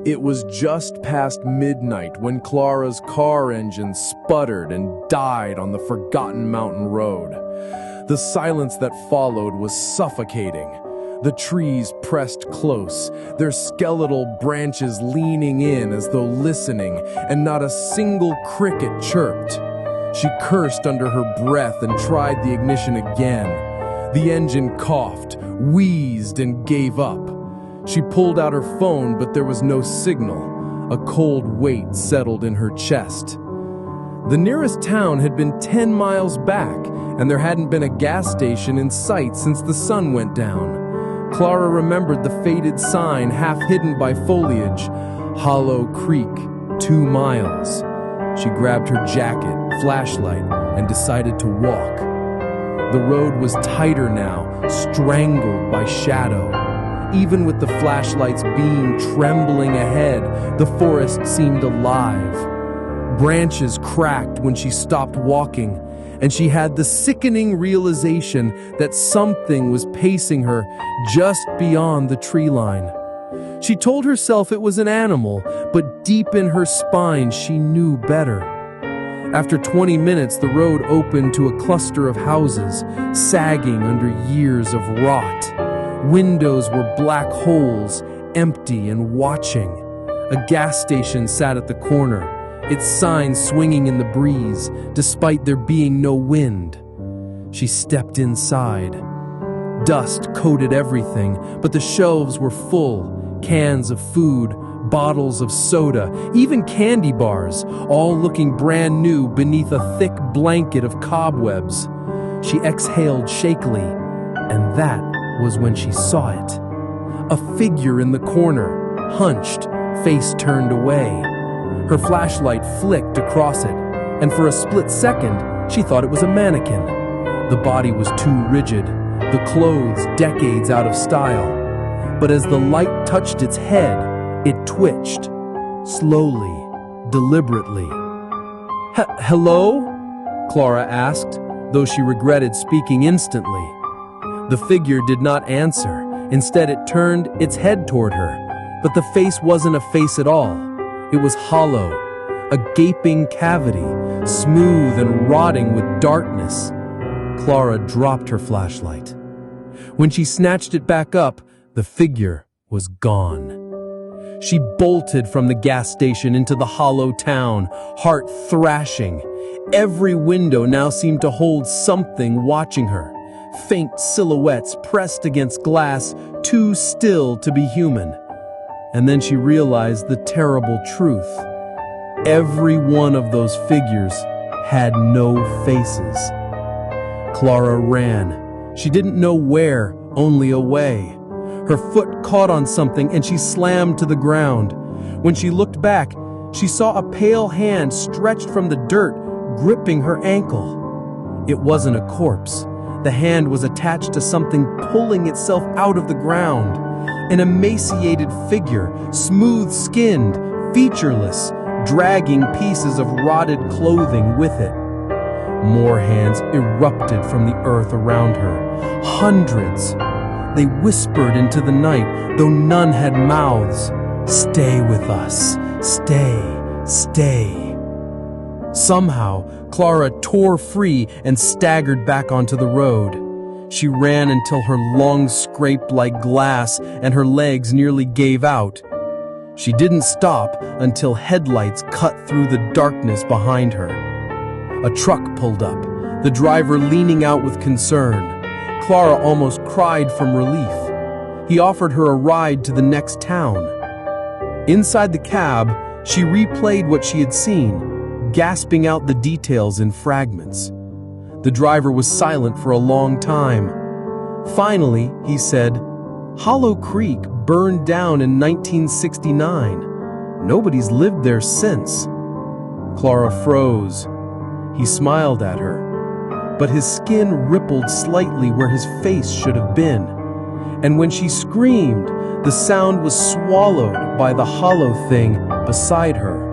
It was just past midnight when Clara's car engine sputtered and died on the forgotten mountain road. The silence that followed was suffocating. The trees pressed close, their skeletal branches leaning in as though listening, and not a single cricket chirped. She cursed under her breath and tried the ignition again. The engine coughed, wheezed, and gave up. She pulled out her phone, but there was no signal. A cold weight settled in her chest. The nearest town had been 10 miles back, and there hadn't been a gas station in sight since the sun went down. Clara remembered the faded sign half hidden by foliage, Hollow Creek, 2 miles. She grabbed her jacket, flashlight, and decided to walk. The road was tighter now, strangled by shadow. Even with the flashlight's beam trembling ahead, the forest seemed alive. Branches cracked when she stopped walking, and she had the sickening realization that something was pacing her just beyond the tree line. She told herself it was an animal, but deep in her spine she knew better. After 20 minutes, the road opened to a cluster of houses, sagging under years of rot. Windows were black holes, empty and watching. A gas station sat at the corner, its sign swinging in the breeze, despite there being no wind. She stepped inside. Dust coated everything, but the shelves were full. Cans of food, bottles of soda, even candy bars, all looking brand new beneath a thick blanket of cobwebs. She exhaled shakily, and that was when she saw it. A figure in the corner, hunched, face turned away. Her flashlight flicked across it, and for a split second, she thought it was a mannequin. The body was too rigid, the clothes decades out of style. But as the light touched its head, it twitched, slowly, deliberately. Hello? Clara asked, though she regretted speaking instantly. The figure did not answer. Instead, it turned its head toward her. But the face wasn't a face at all. It was hollow, a gaping cavity, smooth and rotting with darkness. Clara dropped her flashlight. When she snatched it back up, the figure was gone. She bolted from the gas station into the hollow town, heart thrashing. Every window now seemed to hold something watching her. Faint silhouettes pressed against glass, too still to be human. And then she realized the terrible truth. Every one of those figures had no faces. Clara ran. She didn't know where, only away. Her foot caught on something and she slammed to the ground. When she looked back, she saw a pale hand stretched from the dirt, gripping her ankle. It wasn't a corpse. The hand was attached to something pulling itself out of the ground. An emaciated figure, smooth-skinned, featureless, dragging pieces of rotted clothing with it. More hands erupted from the earth around her. Hundreds. They whispered into the night, though none had mouths. Stay with us. Stay. Stay. Somehow, Clara tore free and staggered back onto the road. She ran until her lungs scraped like glass and her legs nearly gave out. She didn't stop until headlights cut through the darkness behind her. A truck pulled up, the driver leaning out with concern. Clara almost cried from relief. He offered her a ride to the next town. Inside the cab, she replayed what she had seen, gasping out the details in fragments. The driver was silent for a long time. Finally, he said, "Hollow Creek burned down in 1969. Nobody's lived there since." Clara froze. He smiled at her, but his skin rippled slightly where his face should have been. And when she screamed, the sound was swallowed by the hollow thing beside her.